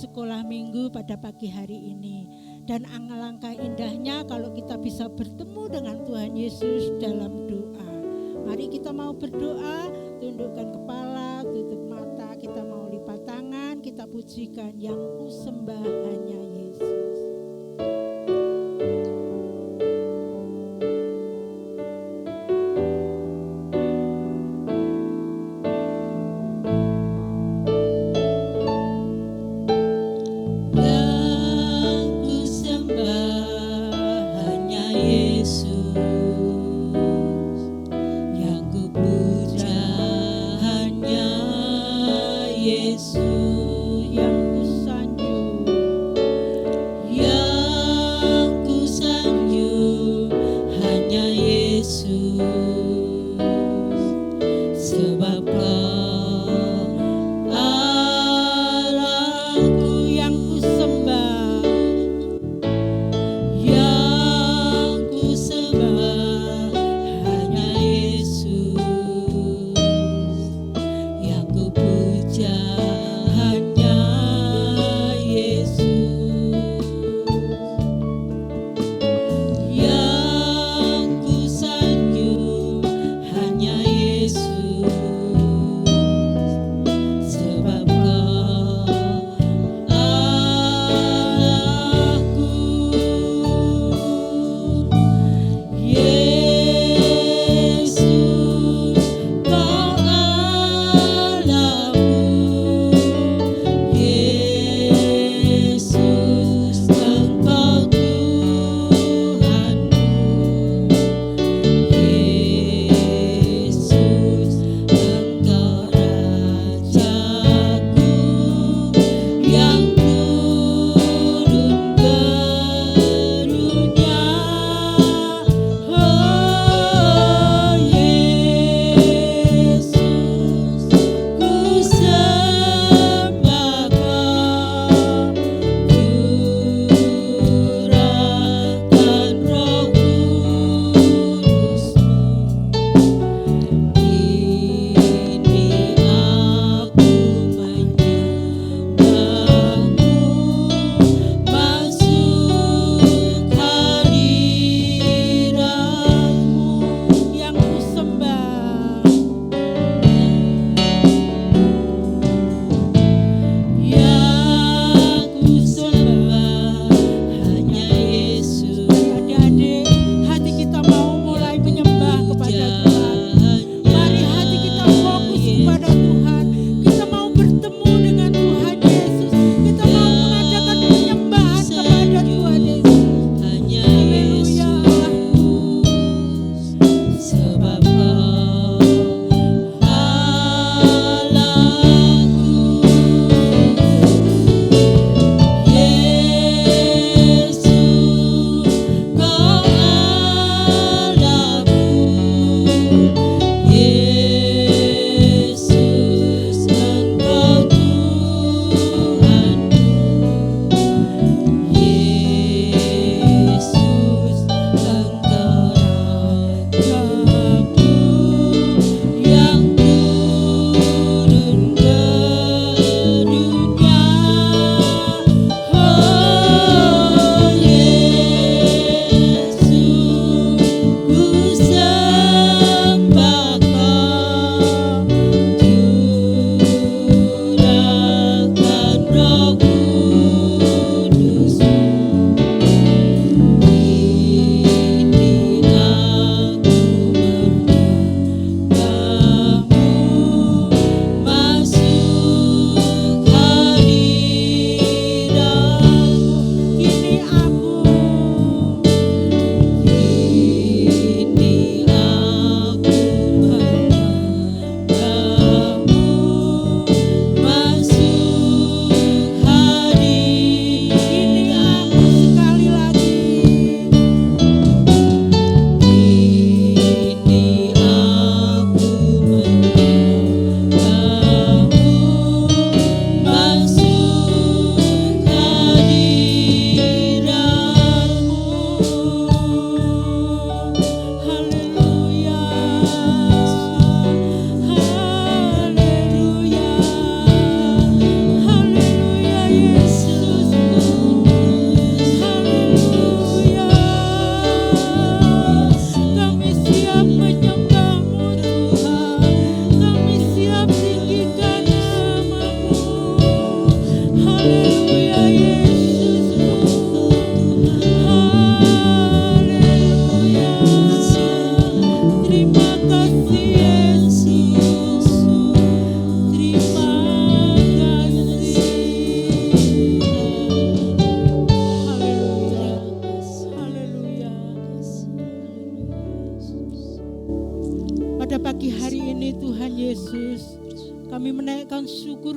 sekolah minggu pada pagi hari ini. Dan alangkah indahnya kalau kita bisa bertemu dengan Tuhan Yesus dalam doa. Mari kita mau berdoa, tundukkan kepala, tutup mata, kita mau lipat tangan, kita pujikan yang ku sembah hanya Yesus.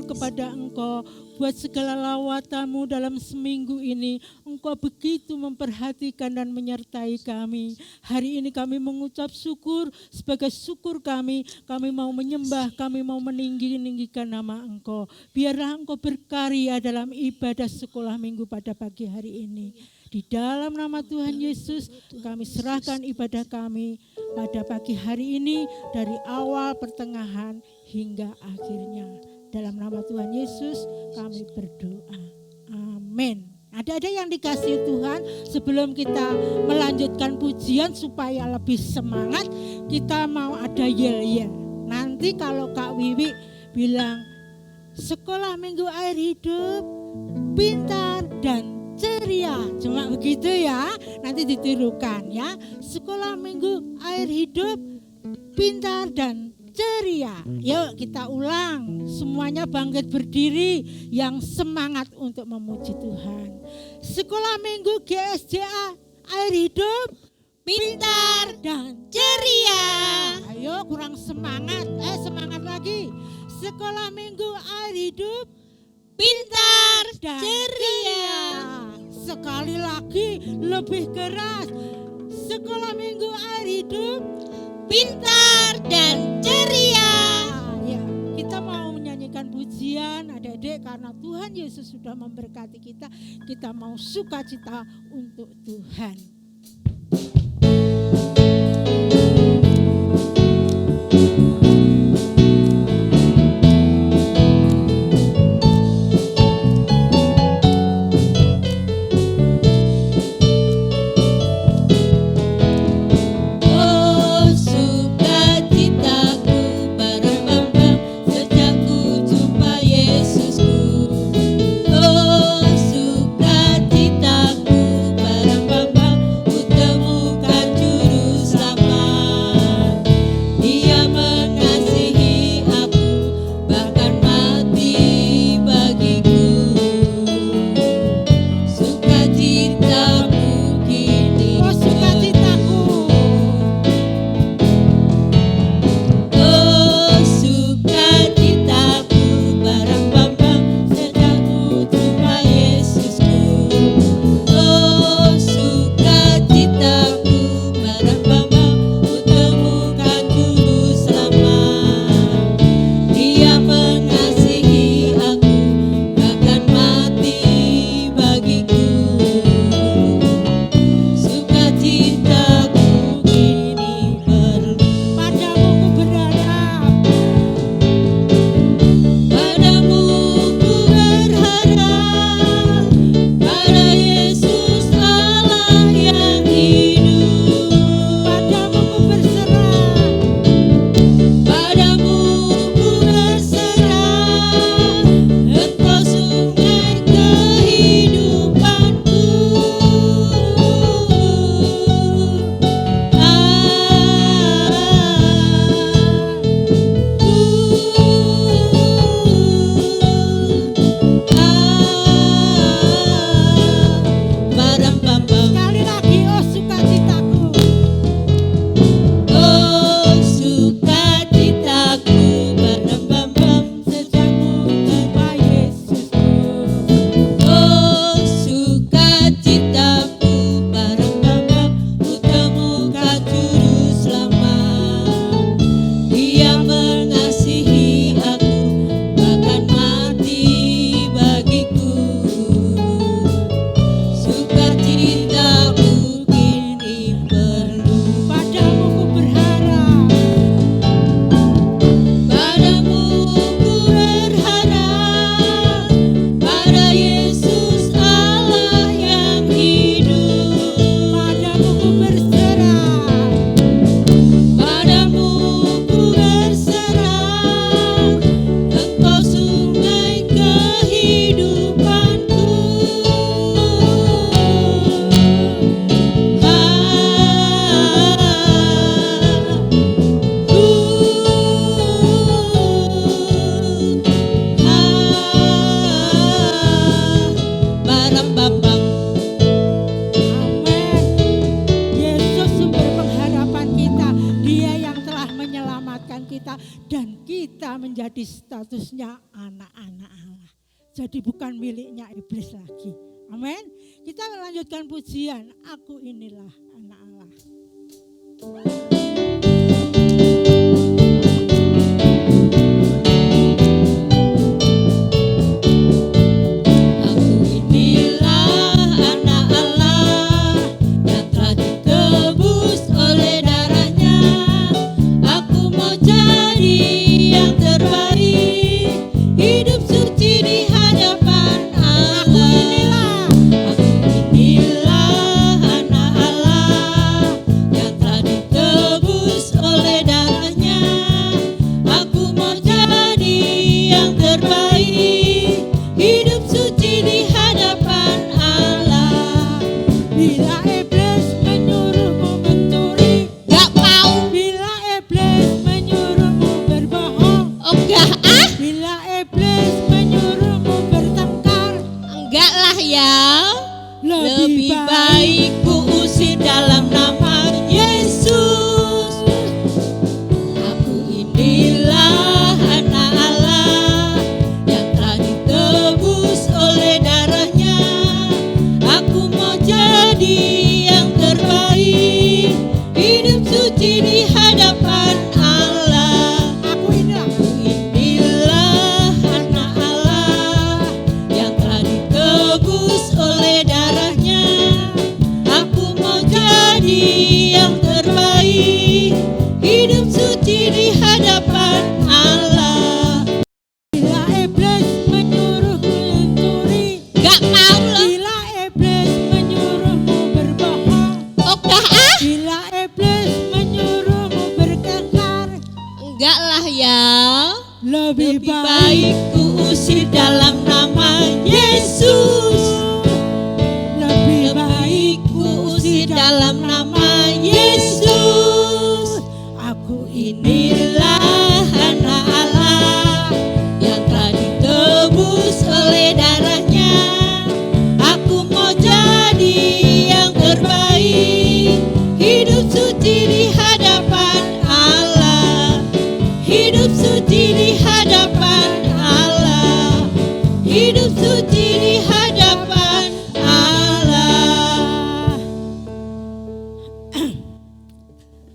kepada Engkau buat segala lawatan-Mu dalam seminggu ini. Engkau begitu memperhatikan dan menyertai kami. Hari ini kami mengucap syukur, sebagai syukur kami mau menyembah, kami mau meninggikan nama Engkau. Biarlah Engkau berkarya dalam ibadah sekolah minggu pada pagi hari ini. Di dalam nama Tuhan Yesus, kami serahkan ibadah kami pada pagi hari ini dari awal, pertengahan, hingga akhirnya. Dalam nama Tuhan Yesus kami berdoa. Amin. Ada yang dikasihi Tuhan, sebelum kita melanjutkan pujian supaya lebih semangat, kita mau ada yel-yel. Nanti kalau Kak Wiwi bilang, sekolah minggu air hidup, pintar dan ceria, cuma begitu ya, nanti ditirukan ya. Sekolah minggu air hidup, pintar dan ceria. Yuk kita ulang, semuanya bangkit berdiri yang semangat untuk memuji Tuhan. Sekolah minggu GSJA air hidup, pintar dan ceria. Ayo kurang semangat, semangat lagi. Sekolah minggu air hidup, pintar dan ceria. Sekali lagi lebih keras. Sekolah minggu air hidup, pintar dan ceria. Ya, kita mau menyanyikan pujian adik-adik karena Tuhan Yesus sudah memberkati kita. Kita mau sukacita untuk Tuhan. kita dan kita menjadi statusnya anak-anak. jadi bukan miliknya iblis lagi. Amin. Kita melanjutkan pujian, aku inilah anak Allah. Lebih baik ku usir dalam nama Yesus. Aku inilah anak Allah yang telah ditebus oleh darahnya. Aku mau jadi yang terbaik, hidup suci di hadapan Allah. Aku inilah anak Allah yang telah ditebus oleh darahnya. Aku mau jadi yang terbaik, hidup suci di hadapan Allah. Bila iblis menyuruhku mencuri, Gak mau loh. bila iblis menyuruhmu berbohong, bila iblis menyuruhmu bertengkar, Enggak lah ya. lebih Lebih baik ku usir dalam nama Yesus. lebih Baik ku usir dalam nama Yesus. aku Inilah anak Allah yang telah ditebus oleh darahnya. Aku mau jadi yang terbaik, hidup suci di hadapan Allah. Hidup suci di hadapan Allah. Hidup suci di hadapan Allah.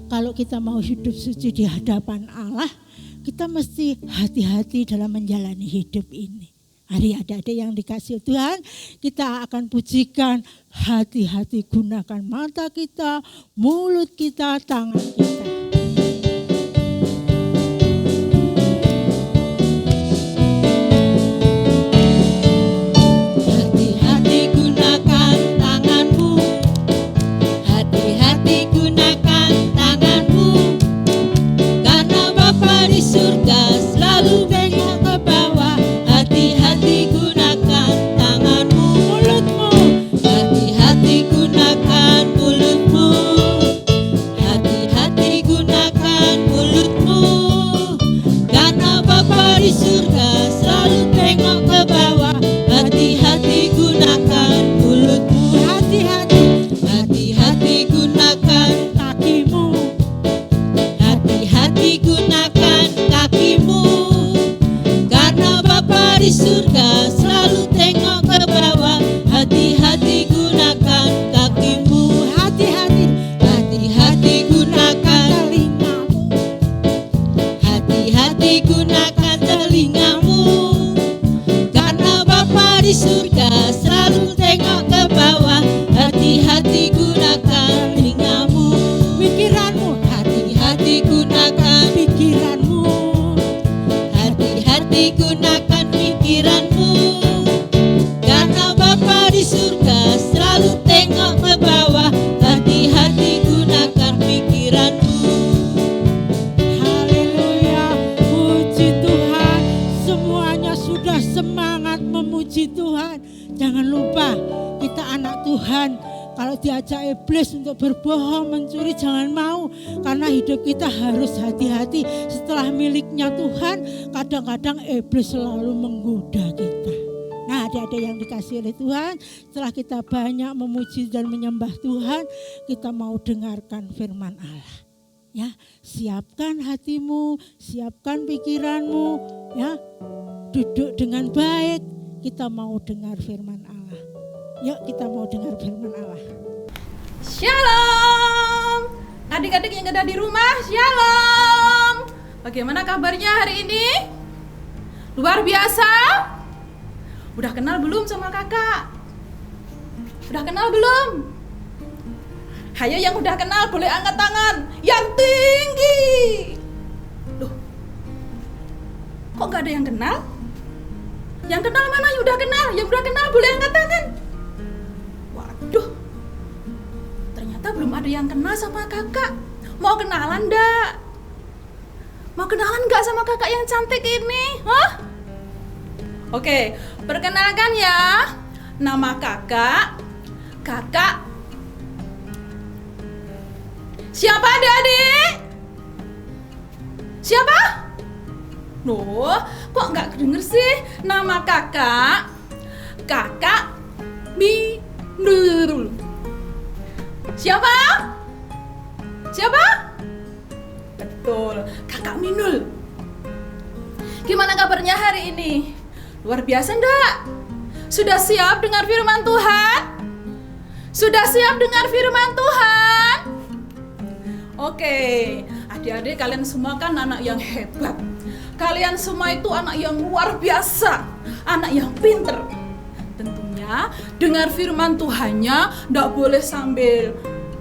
Kalau kita mau hidup suci di hadapan Allah, kita mesti hati-hati dalam menjalani hidup ini. Hari adik-adik yang dikasih Tuhan, kita akan pujikan, hati-hati gunakan mata kita, mulut kita, tangan kita. Hati-hati gunakan tanganmu. Hati-hati gunakan tanganmu. Karena Bapa di surga selalu tengok ke bawah. Hati-hati gunakan tanganmu. Mulutmu, Hati-hati gunakan mulutmu. Hati-hati gunakan mulutmu. Karena Bapa di surga selalu tengok ke bawah. Hati-hati gunakan mulutmu. hati-hati Hati-hati gunakan kakimu, Hati-hati gunakan kakimu. Karena Bapa di surga selalu tengok ke bawah. Hati-hati gunakan kakimu. hati-hati Hati-hati gunakan telingamu, Hati-hati gunakan telingamu. Karena Bapa di surga selalu tengok ke bawah. Hati-hati gunakan telingamu. pikiranmu, Hati-hati gunakan pikiranmu, Hati-hati gunakan pikiranmu. Karena Bapa di surga selalu tengok ke bawah. Hati-hati gunakan pikiranmu. haleluya, puji Tuhan. Semuanya sudah semangat memuji Tuhan. Jangan lupa kita anak Tuhan. Kalau diajak iblis untuk berbohong, mencuri, jangan mau. Karena hidup kita harus hati-hati. Setelah miliknya Tuhan, kadang-kadang iblis selalu menggoda kita. Nah, adik-adik yang dikasih oleh Tuhan, setelah kita banyak memuji dan menyembah Tuhan, kita mau dengarkan firman Allah. Ya, siapkan hatimu, siapkan pikiranmu, ya. Duduk dengan baik, kita mau dengar firman Allah. Yuk kita mau dengar firman Allah. Shalom. Adik-adik yang ada di rumah, shalom. Bagaimana kabarnya hari ini? Luar biasa? Udah kenal belum sama kakak? Udah kenal belum? Hayo yang udah kenal boleh angkat tangan yang tinggi. Loh, kok gak ada yang kenal? Yang kenal mana? Yang udah kenal? Yang udah kenal boleh angkat tangan. Waduh, ternyata belum ada yang kenal sama kakak. Mau kenalan ndak? Mau kenalan nggak sama kakak yang cantik ini? Hah? Oke, perkenalkan ya. Nama kakak siapa adik-adik? Siapa? Loh, kok nggak kedenger sih? Nama kakak Minul. Siapa? Betul, kakak Minul. Gimana kabarnya hari ini? Luar biasa enggak? Sudah siap dengar firman Tuhan? Sudah siap dengar firman Tuhan? Oke, adik-adik kalian semua kan anak yang hebat. Kalian semua itu anak yang luar biasa, anak yang pinter. Tentunya dengar firman Tuhannya nggak boleh sambil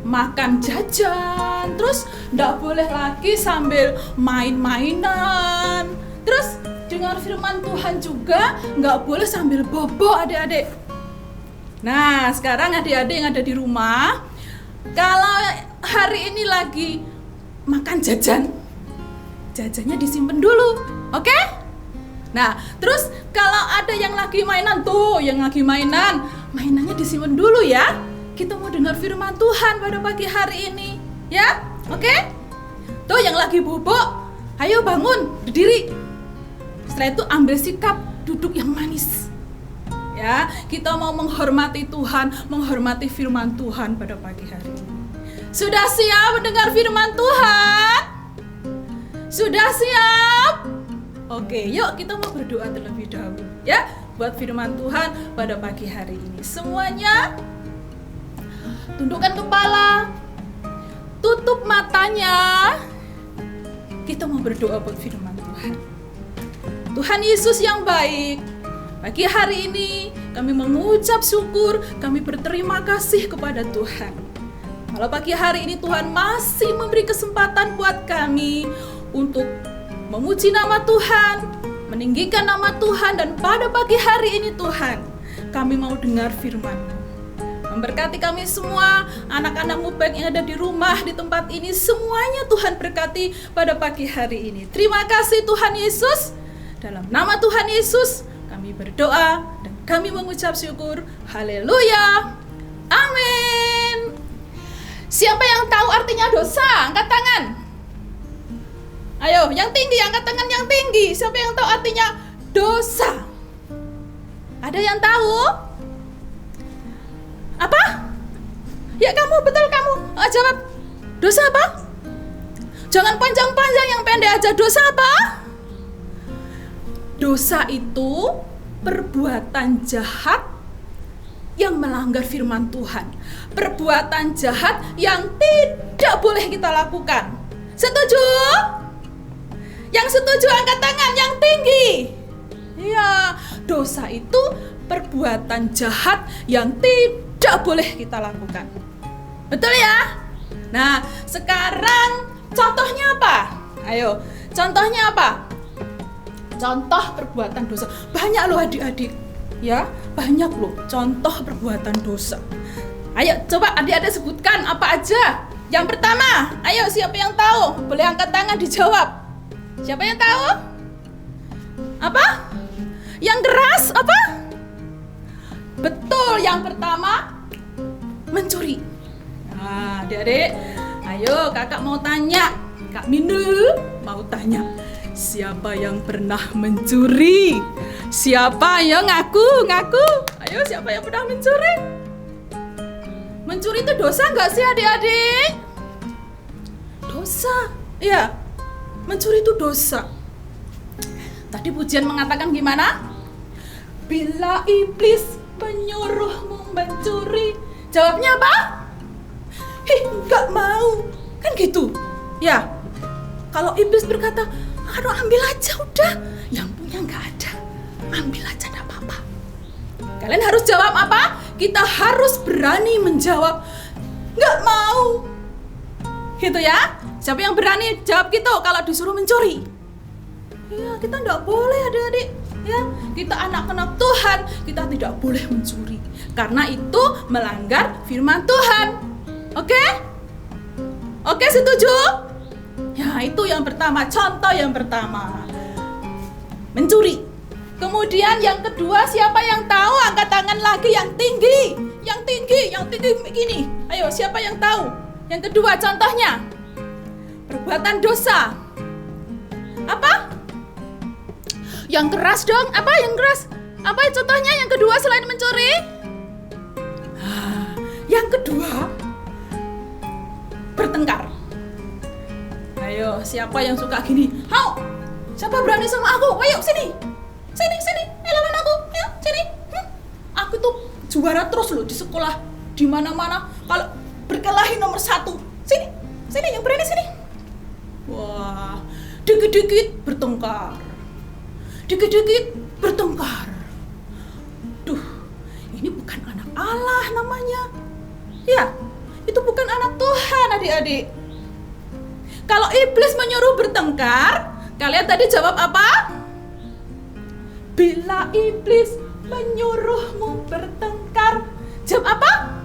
makan jajan, terus nggak boleh lagi sambil main-mainan. Terus dengar firman Tuhan juga nggak boleh sambil bobo adik-adik. Nah sekarang adik-adik yang ada di rumah, kalau hari ini lagi makan jajannya disimpan dulu, oke? Nah terus kalau ada yang lagi mainan mainannya disimpan dulu ya. Kita mau dengar firman Tuhan pada pagi hari ini, ya, oke? Tuh yang lagi bobo, ayo bangun, berdiri. Setelah itu ambil sikap duduk yang manis. Ya, kita mau menghormati Tuhan, menghormati firman Tuhan pada pagi hari ini. Sudah siap mendengar firman Tuhan? Sudah siap? Oke, yuk kita mau berdoa terlebih dahulu ya buat firman Tuhan pada pagi hari ini. Semuanya tundukkan kepala, tutup matanya. Kita mau berdoa buat firman Tuhan. Tuhan Yesus yang baik, pagi hari ini kami mengucap syukur, kami berterima kasih kepada Tuhan. Kalau pagi hari ini Tuhan masih memberi kesempatan buat kami untuk memuji nama Tuhan, meninggikan nama Tuhan, dan pada pagi hari ini Tuhan, kami mau dengar firman-Mu. Memberkati kami semua, anak-anak-Mu baik yang ada di rumah, di tempat ini, semuanya Tuhan berkati pada pagi hari ini. Terima kasih Tuhan Yesus. Dalam nama Tuhan Yesus, kami berdoa dan kami mengucap syukur. Haleluya. Amin. Siapa yang tahu artinya dosa? Angkat tangan. Ayo, yang tinggi, angkat tangan yang tinggi. Siapa yang tahu artinya dosa? Ada yang tahu? Apa? Ya kamu, betul kamu. Jawab. Dosa apa? Jangan panjang-panjang, yang pendek aja. Dosa apa? Dosa itu perbuatan jahat yang melanggar firman Tuhan. Perbuatan jahat yang tidak boleh kita lakukan. Setuju? Yang setuju angkat tangan yang tinggi. Iya, dosa itu perbuatan jahat yang tidak boleh kita lakukan. Betul ya? Nah, sekarang contohnya apa? Ayo, contohnya apa? Contoh perbuatan dosa. Banyak loh adik-adik. Ya, banyak loh contoh perbuatan dosa. Ayo coba adik-adik sebutkan apa aja. Yang pertama, ayo siapa yang tahu? Boleh angkat tangan dijawab. Siapa yang tahu? Apa? Yang deras apa? Betul, yang pertama mencuri. Nah, adik-adik, ayo kakak mau tanya. Kak Minul mau tanya. Siapa yang pernah mencuri? Siapa? Ayo ngaku. Ayo siapa yang pernah mencuri? Mencuri itu dosa nggak sih adik-adik? Dosa, iya. Mencuri itu dosa. Tadi pujian mengatakan gimana? Bila iblis menyuruhmu mencuri, jawabnya apa? Nggak mau. Kan gitu. Ya. Kalau iblis berkata, aduh ambil aja udah. Yang punya nggak ada. Ambil aja nggak apa-apa. Kalian harus jawab apa? Kita harus berani menjawab, nggak mau. Gitu ya. Siapa yang berani jawab gitu kalau disuruh mencuri? Ya, kita nggak boleh adik-adik. Ya, kita anak-anak Tuhan, kita tidak boleh mencuri. Karena itu melanggar firman Tuhan. Oke? Oke, setuju? Ya, itu yang pertama, contoh yang pertama. Mencuri. Kemudian yang kedua, siapa yang tahu? Angkat tangan lagi yang tinggi. Yang tinggi begini. Ayo, siapa yang tahu? Yang kedua contohnya. Perbuatan dosa. Apa? Yang keras dong. Apa yang keras? Apa contohnya yang kedua selain mencuri? Yang kedua, bertengkar. Ayo, siapa yang suka gini? Hau, siapa berani sama aku? Ayo, sini. Lawan aku. Ayo, sini. Aku tuh juara terus loh di sekolah. Di mana-mana. Kalau berkelahi nomor 1. Sini, yang berani sini. Wah, dikit-dikit bertengkar. Duh, ini bukan anak Allah namanya. Ya, itu bukan anak Tuhan adik-adik. Kalau iblis menyuruh bertengkar, kalian tadi jawab apa? Bila iblis menyuruhmu bertengkar, jawab apa?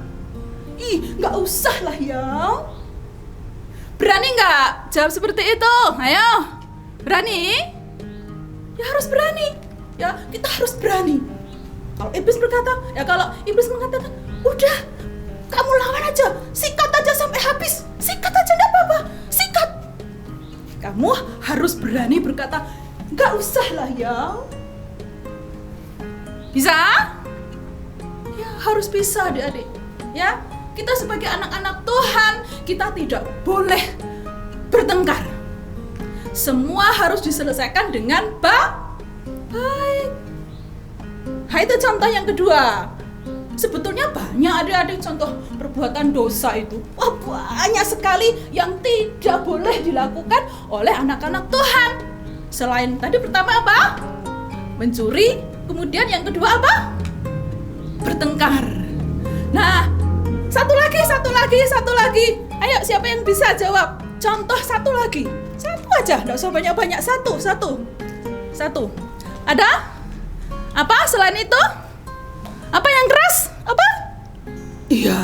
Nggak usah lah ya. Berani nggak jawab seperti itu? Ayo, berani? Ya harus berani. Ya, kita harus berani. Kalau iblis mengatakan, udah, kamu lawan aja, sikat aja sampai habis, sikat aja nggak apa-apa, sikat. Kamu harus berani berkata, nggak usah lah ya. Bisa? Ya harus bisa adik-adik. Ya, kita sebagai anak-anak Tuhan, kita tidak boleh bertengkar. Semua harus diselesaikan dengan baik. Itu contoh yang kedua. Sebetulnya banyak adik-adik contoh perbuatan dosa itu. Wah, banyak sekali yang tidak boleh dilakukan oleh anak-anak Tuhan. Selain tadi pertama apa? Mencuri. Kemudian yang kedua apa? Bertengkar. Nah, satu lagi. Ayo, siapa yang bisa jawab? Contoh satu lagi. Satu aja, nggak usah banyak-banyak. Satu. Ada? Apa selain itu? Apa yang keras? Apa? Iya.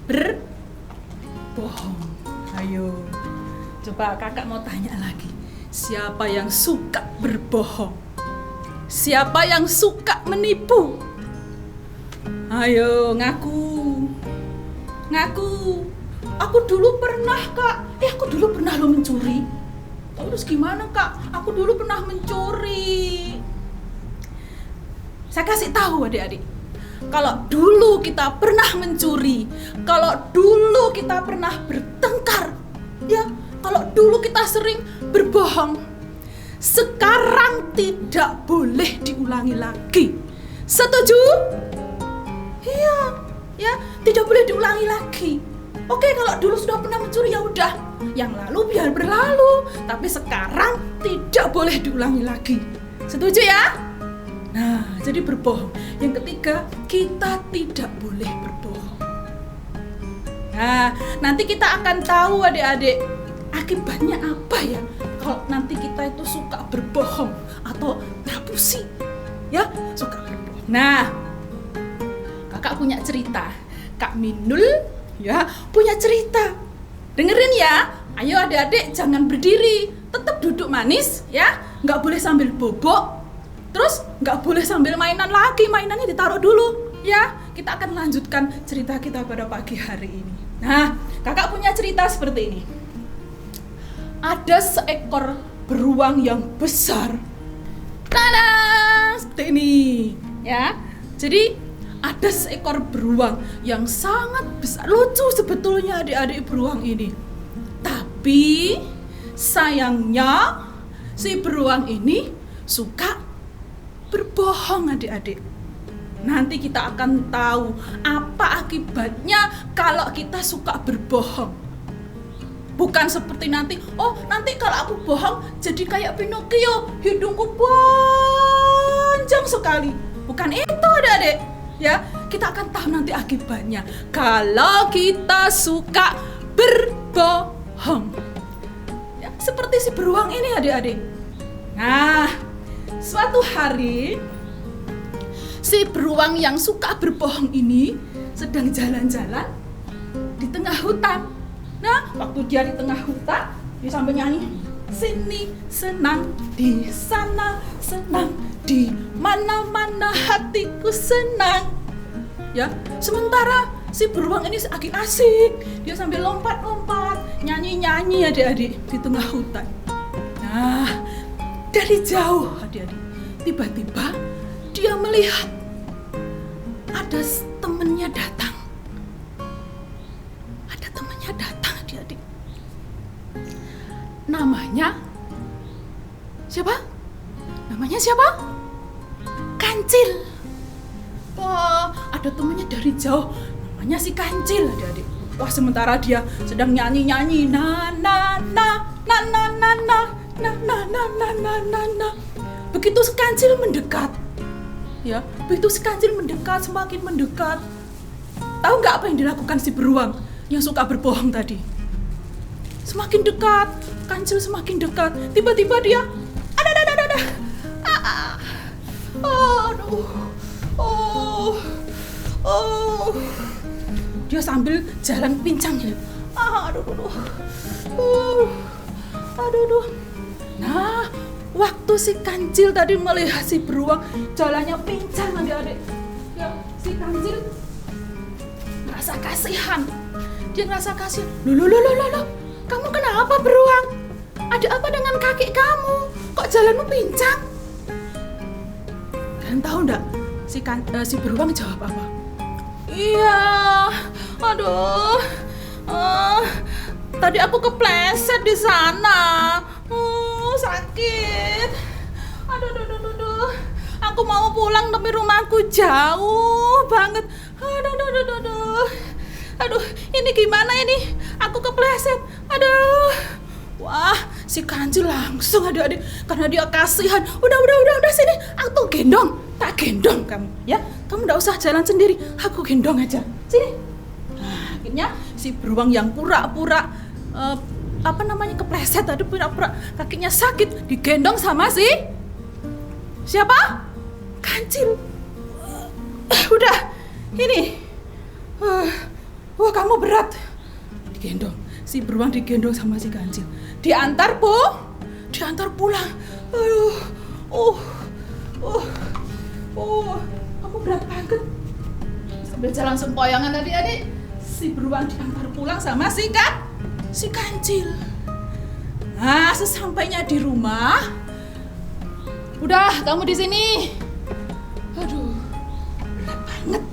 Berbohong. Ayo. Coba kakak mau tanya lagi. Siapa yang suka berbohong? Siapa yang suka menipu? Ayo, ngaku. Aku dulu pernah, Kak. Aku dulu pernah lo mencuri. Terus gimana, Kak? Aku dulu pernah mencuri. Saya kasih tahu adik-adik. Kalau dulu kita pernah mencuri, kalau dulu kita pernah bertengkar, ya, kalau dulu kita sering berbohong, sekarang tidak boleh diulangi lagi. Setuju? Iya, ya, tidak boleh diulangi lagi. Oke, kalau dulu sudah pernah mencuri ya udah, yang lalu biar berlalu, tapi sekarang tidak boleh diulangi lagi. Setuju ya? Nah, jadi berbohong. Yang ketiga, kita tidak boleh berbohong. Nah, nanti kita akan tahu adik-adik akibatnya apa ya kalau nanti kita itu suka berbohong atau ngapusi, ya, suka berbohong. Nah, kakak punya cerita. Kak Minul, ya, punya cerita. Dengerin ya. Ayo adik-adik jangan berdiri, tetap duduk manis, ya. Nggak boleh sambil bobok. Terus nggak boleh sambil mainan lagi, mainannya ditaruh dulu, ya. Kita akan lanjutkan cerita kita pada pagi hari ini. Nah, kakak punya cerita seperti ini. Ada seekor beruang yang besar. Tada! Seperti ini, ya. Jadi ada seekor beruang yang sangat besar. Lucu sebetulnya adik-adik beruang ini. Tapi sayangnya si beruang ini suka berbohong adik-adik. Nanti kita akan tahu apa akibatnya kalau kita suka berbohong. Bukan seperti nanti kalau aku bohong jadi kayak Pinocchio, hidungku panjang sekali. Bukan itu adik-adik. Ya, kita akan tahu nanti akibatnya kalau kita suka berbohong. Ya, seperti si beruang ini adik-adik. Nah, suatu hari si beruang yang suka berbohong ini sedang jalan-jalan di tengah hutan. Nah, waktu dia di tengah hutan, dia sambil nyanyi, sini senang, di sana senang, di mana-mana hatiku senang. Ya, sementara si beruang ini asik, dia sambil lompat-lompat, nyanyi-nyanyi adik-adik di tengah hutan. Nah, dari jauh adik-adik, tiba-tiba dia melihat ada temannya datang. Ada temannya datang adik-adik. Namanya siapa? Namanya siapa? Kancil. Wah, ada temannya dari jauh. Namanya si Kancil adik-adik. Wah, sementara dia sedang nyanyi-nyanyi. Na na na na na na na na na na na na na na. Begitu si Kancil mendekat, ya, begitu si Kancil mendekat, semakin mendekat. Tahu nggak apa yang dilakukan si beruang yang suka berbohong tadi? Semakin dekat, Kancil semakin dekat. Tiba-tiba dia, dia sambil jalan pincang ya. Nah, waktu si Kancil tadi melihat si beruang jalannya pincang adik-adik, ya, si Kancil merasa kasihan. Dia merasa kasihan. Loh, kamu kenapa beruang? Ada apa dengan kaki kamu? Kok jalanmu pincang? Kalian tahu enggak si beruang jawab apa? Iya, aduh, tadi aku kepleset di sana. Sakit. Aduh. Aku mau pulang tapi rumahku jauh banget. Aduh, ini gimana ini? Aku kepleset. Aduh. Wah, si Kancil langsung adik-adik karena dia kasihan. Udah sini. Aku gendong. Tak gendong kamu, ya. Kamu enggak usah jalan sendiri. Aku gendong aja. Sini. Nah, akhirnya si beruang yang pura-pura kepleset tadi, pura-pura kakinya sakit, digendong sama si siapa? Kancil. Udah, ini. Wah, kamu berat. Digendong. Si beruang digendong sama si Kancil. Diantar pulang. Kamu berat banget. Sambil jalan sempoyongan adik-adik, si beruang diantar pulang sama si Kancil. Nah, sesampainya di rumah, udah kamu di sini. Aduh, berat banget.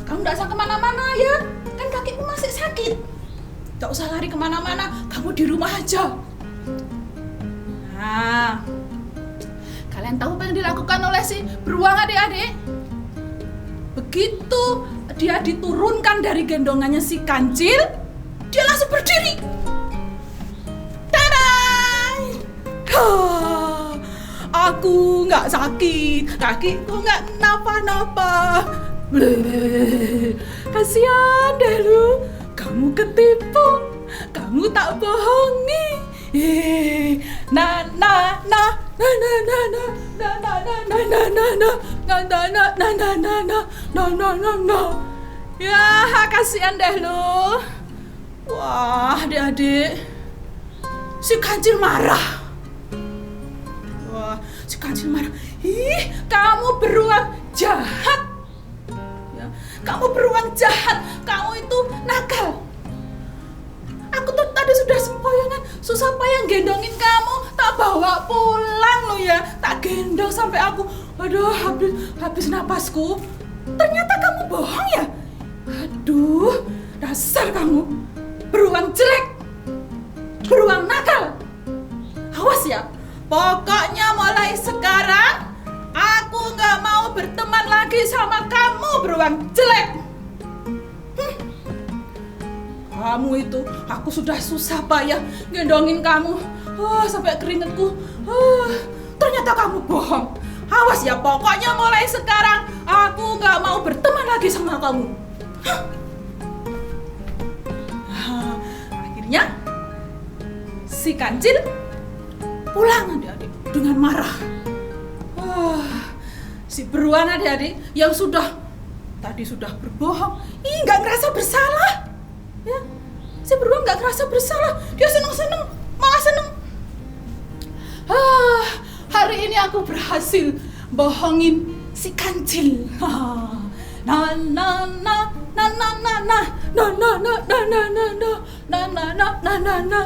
Kamu nggak usah kemana-mana ya, kan kakimu masih sakit. Nggak usah lari kemana-mana, kamu di rumah aja. Nah, kalian tahu apa yang dilakukan oleh si beruang adik-adik? Begitu dia diturunkan dari gendongannya si Kancil, dia langsung berdiri. Tadai! Aku nggak sakit, kakiku nggak kenapa-napa. Kasihan deh lu, kamu ketipu, kamu tak bohongi. Ya, kasihan deh lu. Wah, adik-adik, si Kancil marah. Ih, kamu beruang jahat. Ya, kamu beruang jahat. Kamu itu nakal. Aku tuh tadi sudah sempoyongan, susah payah gendongin kamu, tak bawa pulang lo ya, tak gendong sampai aku, aduh, habis napasku. Ternyata kamu bohong ya? Aduh, dasar kamu, beruang jelek, beruang nakal. Awas ya, Pokoknya mulai sekarang aku nggak mau berteman lagi sama kamu beruang jelek. Kamu itu, aku sudah susah payah gendongin kamu, sampai keringetku. Ternyata kamu bohong. Awas ya, pokoknya mulai sekarang aku nggak mau berteman lagi sama kamu. Akhirnya si kancil pulang adik-adik dengan marah. Si beruang adik-adik yang tadi sudah berbohong, nggak ngerasa bersalah. Ya, si beruang nggak ngerasa bersalah, dia seneng-seneng, malah seneng. Hari ini aku berhasil bohongin si kancil. Na na na na na na na na na na na na na na na na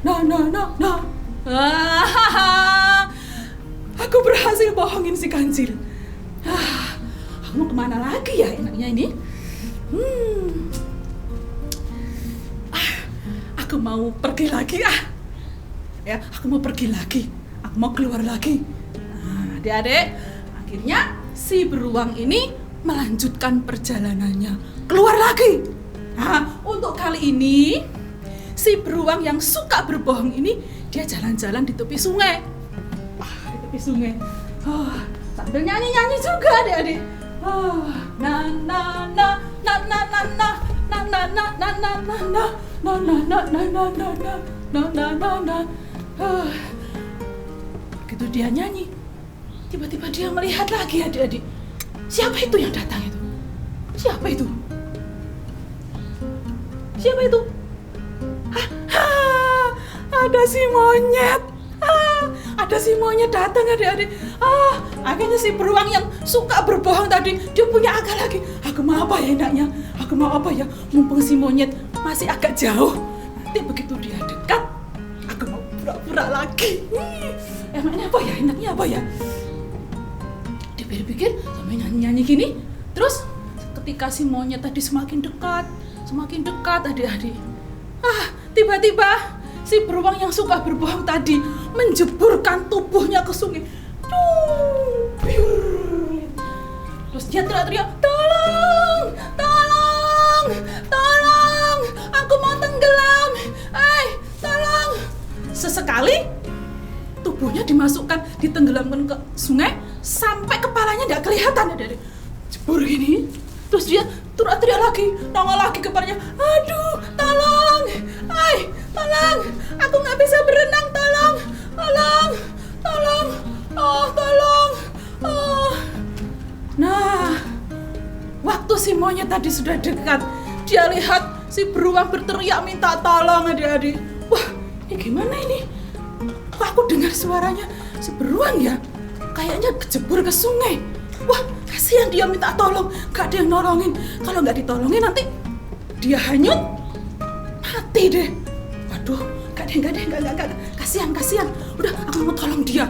na na na na. Aku berhasil bohongin si kancil. Aku mau kemana lagi ya enaknya ini? Aku mau pergi lagi ya, aku mau pergi lagi, aku mau keluar lagi. Adik-adik, akhirnya si beruang ini melanjutkan perjalanannya keluar lagi. Untuk kali ini si beruang yang suka berbohong ini dia jalan-jalan di tepi sungai. Di tepi sungai. Sambil nyanyi-nyanyi juga adik-adik. Na na na na na na na na na na na na na na na na na na na. Begitu dia nyanyi, tiba-tiba dia melihat lagi adik-adik. Siapa itu yang datang itu? Siapa itu? Siapa itu? Ada si monyet. Ada si monyet datang adik-adik. Akhirnya si beruang yang suka berbohong tadi, dia punya akal lagi. Aku mau apa ya enaknya? Aku mau apa ya? Mumpung si monyet masih agak jauh. Nanti begitu dia dekat, aku mau pura-pura lagi. Emangnya apa ya? Enaknya apa ya? Dipikir-pikir sampai nyanyi-nyanyi gini. Terus ketika si monyet tadi semakin dekat adik-adik. Tiba-tiba si beruang yang suka berbohong tadi menjeburkan tubuhnya ke sungai. Terus dia teriak-teriak, tolong, tolong, tolong, aku mau tenggelam, tolong. Sesekali tubuhnya dimasukkan, ditenggelamkan ke sungai sampai kepalanya tidak kelihatan, dari jebur gini. Terus dia teriak lagi, nongol lagi kepalanya, aduh, tolong, tolong, aku nggak bisa berenang, tolong, tolong, tolong. Nah, waktu si monyet tadi sudah dekat, dia lihat si beruang berteriak minta tolong adik-adik. Wah, ini gimana ini? Kok aku dengar suaranya si beruang ya? Kayaknya kejebur ke sungai. Wah, kasihan dia minta tolong, gak ada yang nolongin. Kalau gak ditolongin nanti dia hanyut, mati deh. Waduh, gak ada, kasihan. Udah, aku mau tolong dia.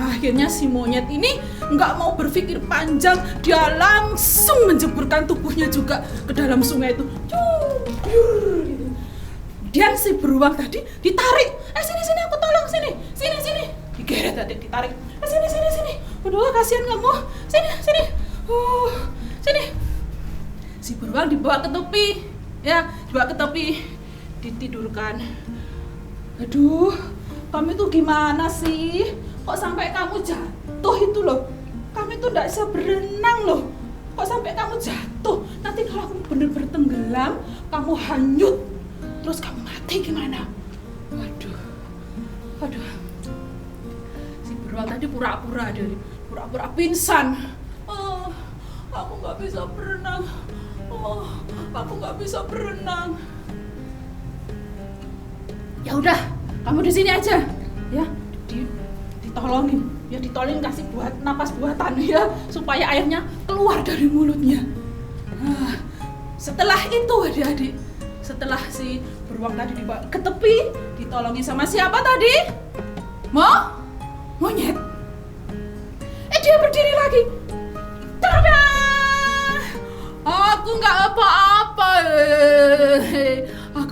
Akhirnya si monyet ini nggak mau berpikir panjang, dia langsung menjeburkan tubuhnya juga ke dalam sungai itu. Dan si beruang tadi ditarik. Sini aku tolong, sini. Digeret tadi, ditarik. Sini. Aduh, kasihan kamu. Sini. Sini. Si beruang dibawa ke tepi, ditidurkan. Aduh, kamu itu gimana sih? Kok sampai kamu jatuh itu loh? Kamu itu tidak bisa berenang loh. Kok sampai kamu jatuh? Nanti kalau kamu benar-benar tenggelam, kamu hanyut, terus kamu mati gimana? Waduh. Si beruang tadi pura-pura pingsan. Aku nggak bisa berenang. Aku nggak bisa berenang. Ya udah, kamu di sini aja, ya. Ditolongin kasih napas buatan ya, supaya airnya keluar dari mulutnya. Setelah itu adik-adik, setelah si beruang tadi dibawa ke tepi, ditolongin sama siapa tadi? Monyet. Dia berdiri lagi. Tada! Aku nggak apa-apa. Aku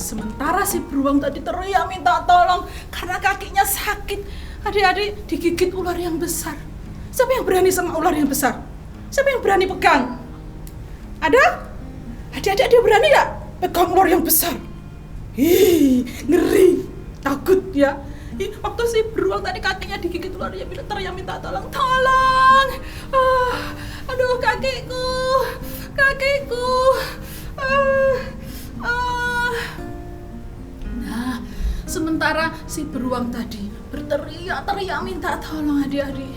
Sementara si beruang tadi teriak minta tolong karena kakinya sakit. Adik-adik digigit ular yang besar. Siapa yang berani sama ular yang besar? Siapa yang berani pegang? Ada? Adik-adik ada berani gak pegang ular yang besar? Ih, ngeri, takut ya. Waktu si beruang tadi kakinya digigit ular, dia teriak minta tolong, tolong. Aduh kakiku. Nah, sementara si beruang tadi berteriak-teriak minta tolong, adik-adik,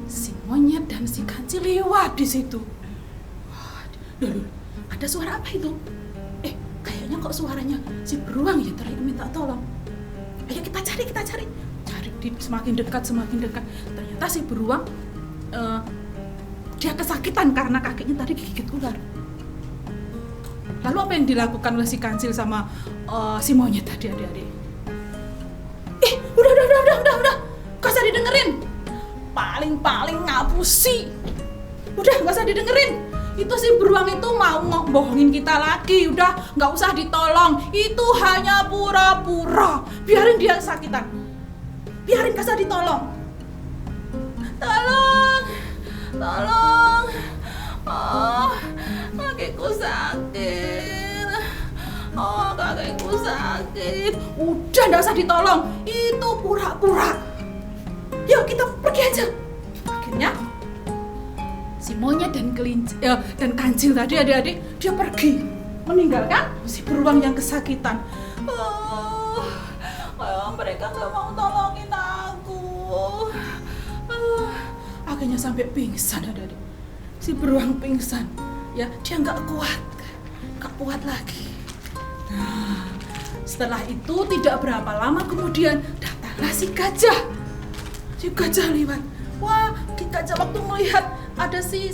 si monyet dan si kancil lewat di situ. Duh, ada suara apa itu? Kayaknya kok suaranya si beruang ya teriak minta tolong. Ayo kita cari. Semakin dekat. Ternyata si beruang dia kesakitan karena kakinya tadi digigit ular. Lalu apa yang dilakukan oleh si kancil sama si monyet tadi, adik-adik? Udah. Gak usah didengerin. Paling ngapusi. Udah, gak usah didengerin. Itu si beruang itu mau bohongin kita lagi. Udah, gak usah ditolong. Itu hanya pura-pura. Biarin dia kesakitan. Biarin, gak usah ditolong. Tolong. Kakiku sakit. Udah, gak usah ditolong. Itu pura-pura. Yuk kita pergi aja. Akhirnya si monyet dan kancil tadi, adik-adik, dia pergi meninggalkan si beruang yang kesakitan. Mereka gak mau tolongin aku. Akhirnya sampai pingsan, adik-adik. Si beruang pingsan. Ya, dia gak kuat lagi. Nah, setelah itu tidak berapa lama kemudian datanglah si gajah. Si gajah lewat. Wah, si gajah waktu melihat ada si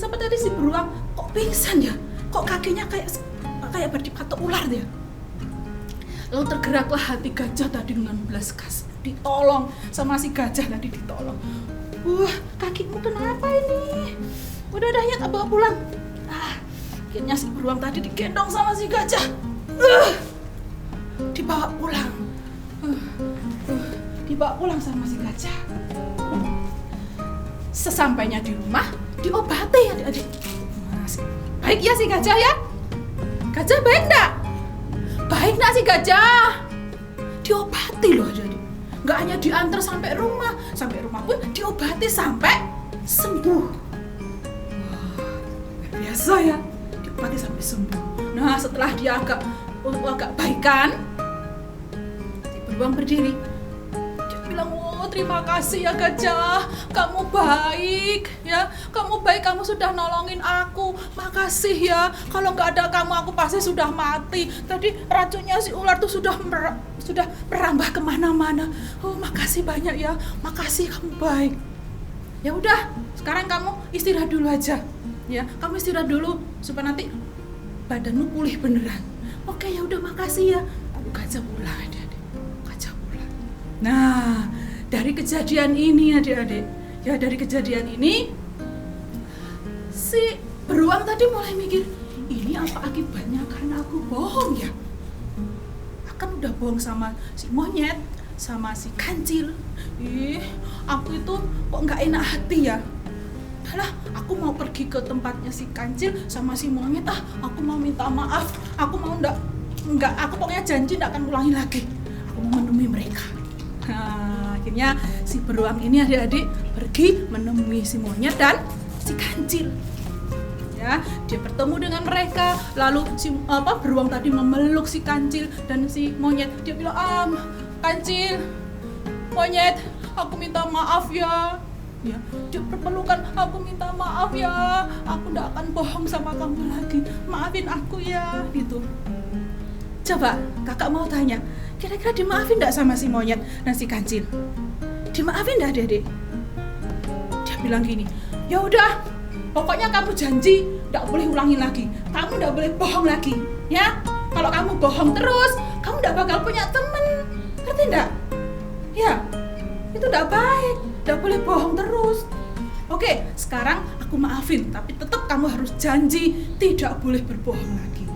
beruang kok pingsan ya? Kok kakinya kayak berdipatok ular dia? Lalu tergeraklah hati gajah tadi dengan belas kasih. Ditolong sama si gajah tadi, ditolong. Wah, kakimu kenapa ini? Udah ya, tak bawa pulang. Akhirnya si beruang tadi digendong sama si gajah. Dibawa pulang. Dibawa pulang sama si gajah. Sesampainya di rumah, diobati, adik-adik. Baik ya si gajah ya? Gajah baik enggak? Baik enggak si gajah? Diobati loh, adik-adik. Enggak hanya diantar sampai rumah pun diobati sampai sembuh. Biasa ya, diobati sampai sembuh. Nah, setelah dia agak baikan, si beruang berdiri. Dia bilang, terima kasih ya gajah, kamu baik ya, kamu sudah nolongin aku, makasih ya, kalau nggak ada kamu aku pasti sudah mati, tadi racunnya si ular tuh sudah merambah kemana-mana. Makasih banyak ya, makasih, kamu baik. Ya udah, sekarang kamu istirahat dulu aja ya, kamu istirahat dulu supaya nanti badanmu pulih beneran. Oke, ya udah, makasih ya. Lalu gajah pulang, adik-adik. Gajah pulang. Nah, dari kejadian ini, adik-adik, ya dari kejadian ini, si beruang tadi mulai mikir, ini apa akibatnya karena aku bohong ya? Akan udah bohong sama si monyet, sama si kancil. Aku itu kok nggak enak hati ya? Udahlah, aku mau pergi ke tempatnya si kancil sama si monyet. Aku mau minta maaf. Aku mau aku pokoknya janji nggak akan ulangi lagi. Aku mau menemui mereka. Nah, akhirnya si beruang ini, adik-adik, pergi menemui si monyet dan si kancil. Ya, dia bertemu dengan mereka. Lalu si beruang tadi memeluk si kancil dan si monyet. Dia bilang, kancil, monyet, aku minta maaf ya. Ya, dia berpelukan, aku minta maaf ya. Aku tidak akan bohong sama kamu lagi. Maafin aku ya, gitu. Coba kakak mau tanya, kira-kira dimaafin enggak sama si monyet dan si kancil? Dimaafin enggak, adik-adik? Dia bilang gini, ya udah, pokoknya kamu janji enggak boleh ulangi lagi. Kamu enggak boleh bohong lagi, ya. Kalau kamu bohong terus, kamu enggak bakal punya temen. Ngerti enggak? Ya, itu enggak baik. Enggak boleh bohong terus. Oke, sekarang aku maafin, tapi tetap kamu harus janji tidak boleh berbohong lagi.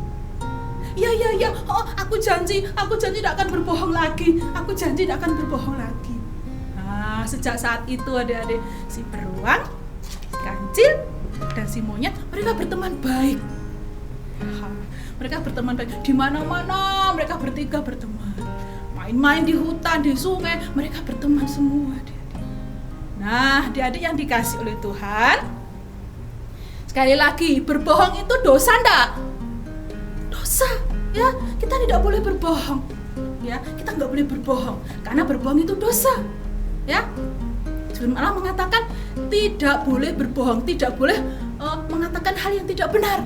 Iya, oh, aku janji tidak akan berbohong lagi. Aku janji tidak akan berbohong lagi. Nah, sejak saat itu adik-adik, si beruang, si kancil, dan si monyet, mereka berteman baik. Mereka berteman baik di mana-mana, mereka bertiga berteman. Main-main di hutan, di sungai, mereka berteman semua, adik-adik. Nah, adik-adik yang dikasih oleh Tuhan, sekali lagi, berbohong itu dosa enggak? Dosa, ya. Kita tidak boleh berbohong. Ya, kita nggak boleh berbohong karena berbohong itu dosa. Ya. Firman Allah mengatakan tidak boleh berbohong, tidak boleh mengatakan hal yang tidak benar.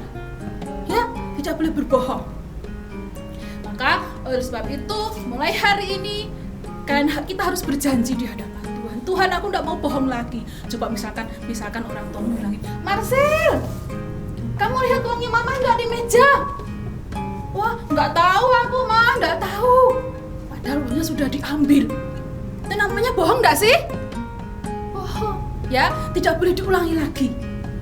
Ya, tidak boleh berbohong. Maka oleh sebab itu, mulai hari ini kita harus berjanji di hadapan Tuhan. Tuhan, aku tidak mau bohong lagi. Coba misalkan orang tua bilang, Marcel, kamu lihat uangnya mama nggak di meja? Wah, nggak tahu aku, mah, nggak tahu. Padahal uangnya sudah diambil. Itu namanya bohong nggak sih? Bohong. Ya, tidak boleh diulangi lagi.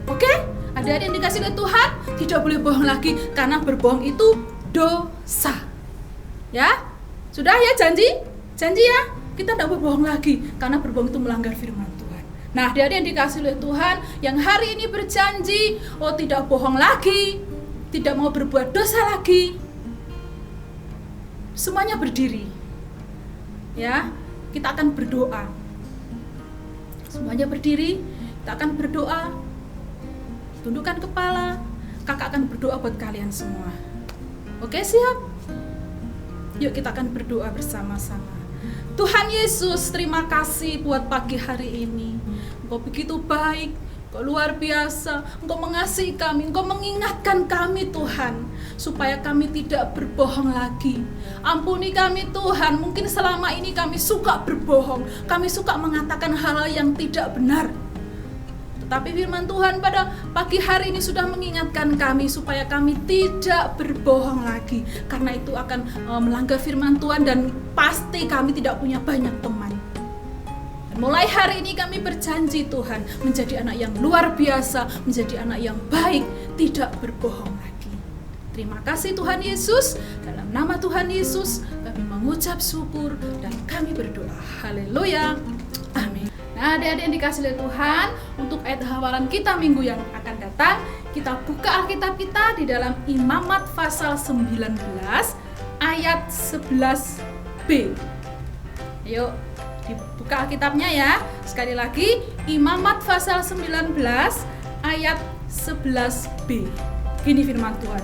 Oke? Adik-adik yang dikasih oleh Tuhan, tidak boleh bohong lagi karena berbohong itu dosa. Ya? Sudah ya, janji ya, kita tidak berbohong lagi karena berbohong itu melanggar firman Tuhan. Nah, adik-adik yang dikasih oleh Tuhan, yang hari ini berjanji, tidak bohong lagi, tidak mau berbuat dosa lagi, semuanya berdiri. Ya, kita akan berdoa. Semuanya berdiri, kita akan berdoa. Tundukkan kepala, kakak akan berdoa buat kalian semua. Oke, siap? Yuk kita akan berdoa bersama-sama. Tuhan Yesus, terima kasih buat pagi hari ini. Engkau begitu baik, Engkau luar biasa, Engkau mengasihi kami, Engkau mengingatkan kami Tuhan, supaya kami tidak berbohong lagi. Ampuni kami Tuhan, mungkin selama ini kami suka berbohong, kami suka mengatakan hal-hal yang tidak benar. Tetapi firman Tuhan pada pagi hari ini sudah mengingatkan kami supaya kami tidak berbohong lagi. Karena itu akan melanggar firman Tuhan dan pasti kami tidak punya banyak teman. Dan mulai hari ini kami berjanji Tuhan menjadi anak yang luar biasa, menjadi anak yang baik, tidak berbohong lagi. Terima kasih Tuhan Yesus, dalam nama Tuhan Yesus kami mengucap syukur dan kami berdoa. Haleluya. Amin. Nah, adik-adik yang dikasih oleh Tuhan, untuk ayat hafalan kita minggu yang akan datang, kita buka Alkitab kita di dalam Imamat pasal 19 ayat 11b. Ayo dibuka Alkitabnya ya. Sekali lagi, Imamat pasal 19 ayat 11b. Gini firman Tuhan.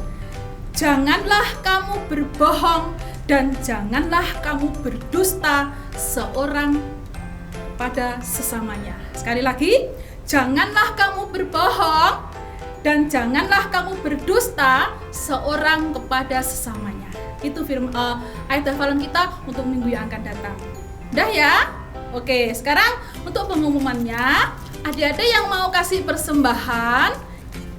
Janganlah kamu berbohong dan janganlah kamu berdusta seorang pada sesamanya. Sekali lagi, janganlah kamu berbohong dan janganlah kamu berdusta seorang kepada sesamanya. Itu firman ayat hafalan kita untuk minggu yang akan datang. Udah ya? Oke, sekarang untuk pengumumannya, adik-adik yang mau kasih persembahan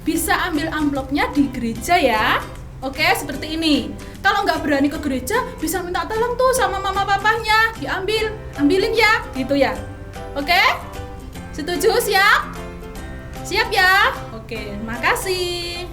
bisa ambil amplopnya di gereja ya. Oke, seperti ini. Kalau nggak berani ke gereja, bisa minta tolong tuh sama mama papahnya, ambilin ya, gitu ya. Oke? Setuju? Siap? Siap ya? Oke, makasih.